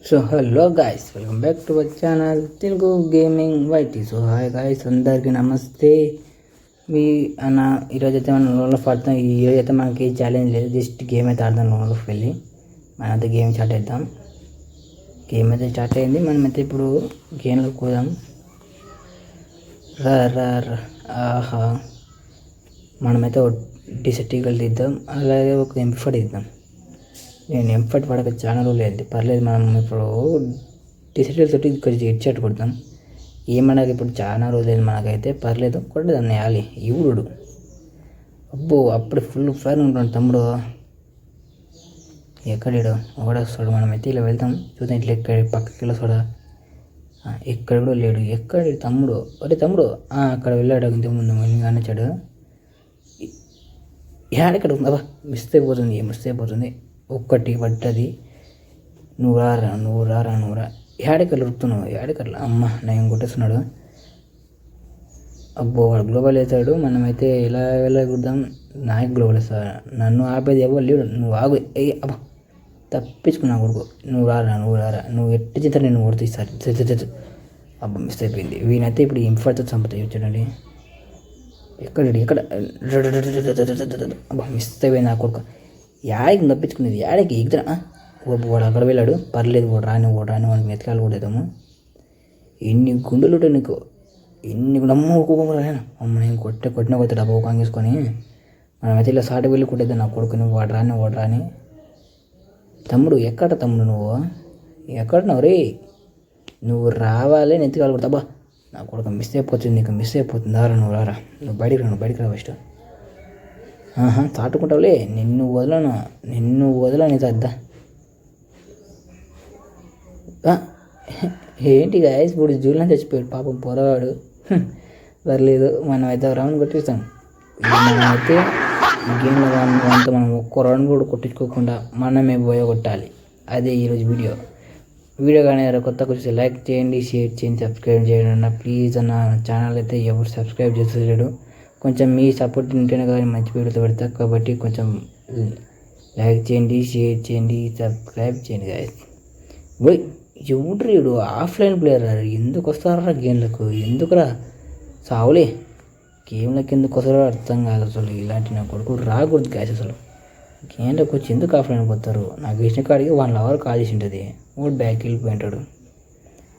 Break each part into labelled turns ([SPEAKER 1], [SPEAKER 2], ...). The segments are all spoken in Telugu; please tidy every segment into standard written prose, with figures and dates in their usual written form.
[SPEAKER 1] So hello guys, welcome back to our channel Telugu gaming YT. So hi guys, అందరికీ నమస్తే. మీ అన్న ఈరోజు అయితే మనం లోన్ ఆఫ్ ఆడతాం. ఈరోజు అయితే మనకి ఛాలెంజ్ లేదు, జస్ట్ గేమ్ అయితే ఆడదాం. లోన్ ఆఫ్ వెళ్ళి మనమైతే గేమ్ స్టార్ట్ చేద్దాం. గేమ్ అయితే స్టార్ట్ అయింది, మనమైతే ఇప్పుడు గేమ్లో పోదాం. ఆహా, మనమైతే డిసెక్టికల్ తీద్దాం, అలాగే ఒక ఎంఫర్ట్ తీద్దాం. నేను ఎంఫర్ట్ పడక చాలా రోజులు అయింది, పర్లేదు. మనం ఇప్పుడు డిసెక్టికల్ తోటి కొంచెం హెడ్షాట్ కొడతాం. ఏమనగా ఇప్పుడు చాలా రోజులు మనకైతే పర్లేదు, కొట్టేదాం. నేయాలి ఇవుడు. అబ్బో, అప్పుడు ఫుల్ ఫైర్ ఉంటాడు తమ్ముడు. ఎక్కడాడు ఓడొస్తాడు. మనమైతే ఇలా వెళ్తాం, చూద్దాం. ఇట్లా ఎక్కడ పక్కకి వెళ్ళొస్తాడా? ఎక్కడ కూడా లేడు. ఎక్కడ తమ్ముడు? అరే తమ్ముడు, అక్కడ వెళ్ళాడు ఇంతకుముందు అన్నచ్చాడు. ఏడెక్కడ ఉంది? అబ్బా, మిస్ అయిపోతుంది. ఒక్కటి పడ్డది. నువ్వు రారా. ఏడెక్కడ ఉరుకుతున్నావు? ఏడెక్కర్లా? అమ్మ, నేను కొట్టేస్తున్నాడు. అబ్బో, వాడు గ్లోబల్ వేసాడు. మనమైతే ఇలా వెళ్ళకూడదాం. నాకు గ్లోబల్ వేస్తాడు. నన్ను ఆపేది ఎవరు లేడు. నువ్వు ఆగు. అబ్బా, తప్పించుకున్నా కొడుకు. నువ్వు రారా. నువ్వు ఎట్టి చేస్తా నేను కొడుతీస్తాను. అబ్బా, మిస్ అయిపోయింది. వీనైతే ఇప్పుడు ఇంఫర్తో చంపుతాయి. చూడండి ఎక్కడ. అబ్బా, మిస్ అయిపోయింది నా కొడుకు. యాడికి తప్పించుకునేది? యాడికి ఎగుదరా? వాడు అక్కడ వెళ్ళాడు. పర్లేదు, వాడు రాని వాడికి మెతకాలు కొడేద్దాము. ఎన్ని గుండెలు ఉంటాయి నీకు, ఎన్ని నమ్ముకోలేను. అమ్మ, నేను కొట్టిన డబ్బా కాంగేసుకొని మనమైతే ఇలా సాటి వెళ్ళి కొట్టేద్దాం నా కొడుకుని. వాడు రాని. తమ్ముడు ఎక్కడ? నువ్వు ఎక్కడున్నావు రే? నువ్వు రావాలి, నెత్తికాలు కొడతా. అబ్బా, నా కొడుకు మిస్ అయిపోతుంది. నీకు మిస్ అయిపోతుంది. నువ్వు రారా. నువ్వు బయటికి రా ఫస్ట్. తాటుకుంటావులే. నిన్ను వదలను అద్దా. ఏంటి గాయస్, ఇప్పుడు జూల్లో చచ్చిపోయాడు పాపం పొరవాడు. పర్లేదు, మనమైతే రౌండ్ కొట్టిస్తాం. మనమైతే ఈ గేమ్లో అంతా మనం ఒక్క రౌండ్ కూడా కొట్టించుకోకుండా మనమే కొట్టాలి. అదే ఈరోజు వీడియో కానీ కొత్త వచ్చి లైక్ చేయండి, షేర్ చేయండి, సబ్స్క్రైబ్ చేయండి అన్న ప్లీజ్. అన్న ఛానల్ అయితే ఎవరు సబ్స్క్రైబ్ చేసేసాడు. కొంచెం మీ సపోర్ట్ ఉంటేనే కానీ మంచి వీడియోతో పెడతా. కాబట్టి కొంచెం లైక్ చేయండి, షేర్ చేయండి, సబ్స్క్రైబ్ చేయండి గాయస్. ఎవడు ఆఫ్లైన్ ప్లేయర్ ఎందుకు వస్తారా గేమ్లకు? ఎందుకురా సావులే, గేమ్లకు ఎందుకు వస్తారో అర్థం కాదు అసలు. ఇలాంటి నా కొడుకు రాకూడదు గాయస్. అసలు గేమ్లోకి వచ్చి ఎందుకు ఆఫ్లైన్ పోతారు? నాకు ఇచ్చిన కాడికి 1 hour కాల్ చేసి ఉంటుంది. వాడు బ్యాక్ వెళ్ళిపోయింటాడు.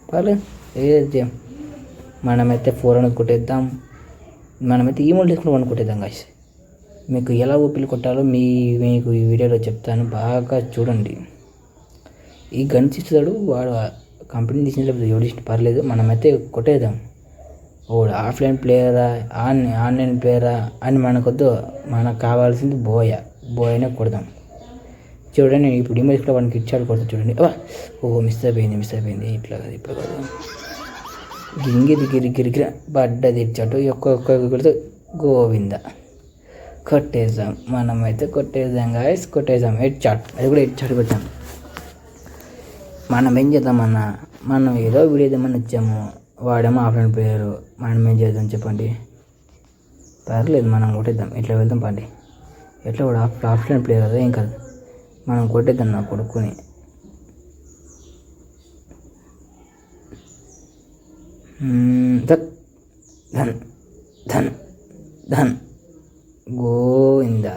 [SPEAKER 1] పర్లేదు, ఏదైతే మనమైతే 400 కొట్టేద్దాం. మనమైతే ఈ మోడల్ తీసుకుని 1 కొట్టేద్దాం గాయస్. మీకు ఎలా ఓపిలు కొట్టాలో మీకు ఈ వీడియోలో చెప్తాను, బాగా చూడండి. ఈ గన్ ఇస్తాడు వాడు, కంపెనీ తీసినప్పుడు ఎవరు ఇష్టం పర్లేదు. మనమైతే కొట్టేద్దాం. వాడు ఆఫ్లైన్ ప్లేయరా ఆన్లైన్ ప్లేయరా అని మనకొద్దు. మనకు కావాల్సింది బోయనే కొడదాం. చూడండి, నేను ఇప్పుడు ఇమేజ్లో వాడికి ఇచ్చాడు కొడతా. చూడండి. మిస్ అయిపోయింది. ఇట్లా కాదు, ఇప్పుడు కాదు. గిరిగిరి పడ్డది ఇచ్చాడు. ఒక్కొక్క కొడితే గోవింద. కొట్టేద్దాం. మనమైతే కొట్టేద్దాం గాయస్, కొట్టేద్దాం. హెడ్ షాట్, అది కూడా హెడ్ షాట్ కొట్టాం. మనం ఏం చేద్దామన్నా, మనం ఏదో వీడియో చేద్దామని వచ్చాము. వాడేమో ఆఫ్లైన్ ప్లేయరు, మనం ఏం చేద్దాం చెప్పండి? పర్లేదు, మనం కొట్టేద్దాం. ఇట్లా వెళ్దాం పండి. ఎట్లా కూడా ఆఫ్లైన్ ప్లేయర్ కదా, ఏం కాదు. మనం కొట్టేద్దాం నా కొడుకుని. ధన్ గోవిందా.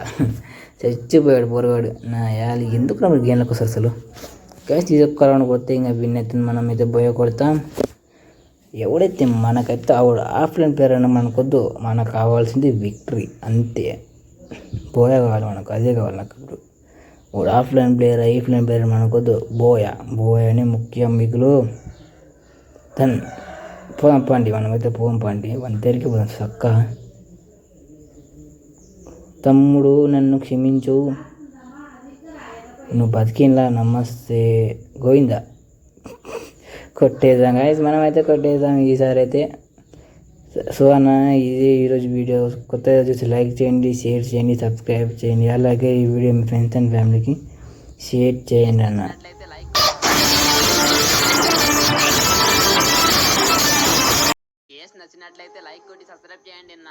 [SPEAKER 1] చచ్చిపోయాడు పొరగాడు. నా యాలి ఎందుకు నా గేమ్లకు వస్తారు అసలు? క్యాష్ తీసుకొరాలని కొడితే ఇంకా విన్ అవుతుంది. మనం అయితే కొడతాం. ఎవడైతే మనకైతే ఆవిడ ఆఫ్లైన్ ప్లేయర్ అయినా మనకొద్దు. మనకు కావాల్సింది విక్టరీ అంతే. కావాలి మనకు, అదే కావాలి నాకు. ఇప్పుడు వాడు ఆఫ్లైన్ ప్లేయర్ ఈఫ్లైన్ ప్లేయర్ మనకొద్దు. బోయనే ముఖ్యం. మిగులు పోదాం పండి. మనమైతే పోదాం పండి. మన దగ్గరికి పోదాం చక్క. తమ్ముడు నన్ను క్షమించు, నువ్వు బతికిన్లా. నమస్తే గోవిందా. కొట్టేద్దాం గాయస్, మనమైతే కొట్టేద్దాం ఈసారి అయితే. సో అన్న, ఇది ఈరోజు వీడియో. కొత్తగా చూసి లైక్ చేయండి, షేర్ చేయండి, సబ్స్క్రైబ్ చేయండి. అలాగే ఈ వీడియో మీ ఫ్రెండ్స్ అండ్ ఫ్యామిలీకి షేర్ చేయండి అన్న.
[SPEAKER 2] నచ్చినట్లయితే లైక్ కొట్టి సబ్స్క్రైబ్ చేయండి అన్న.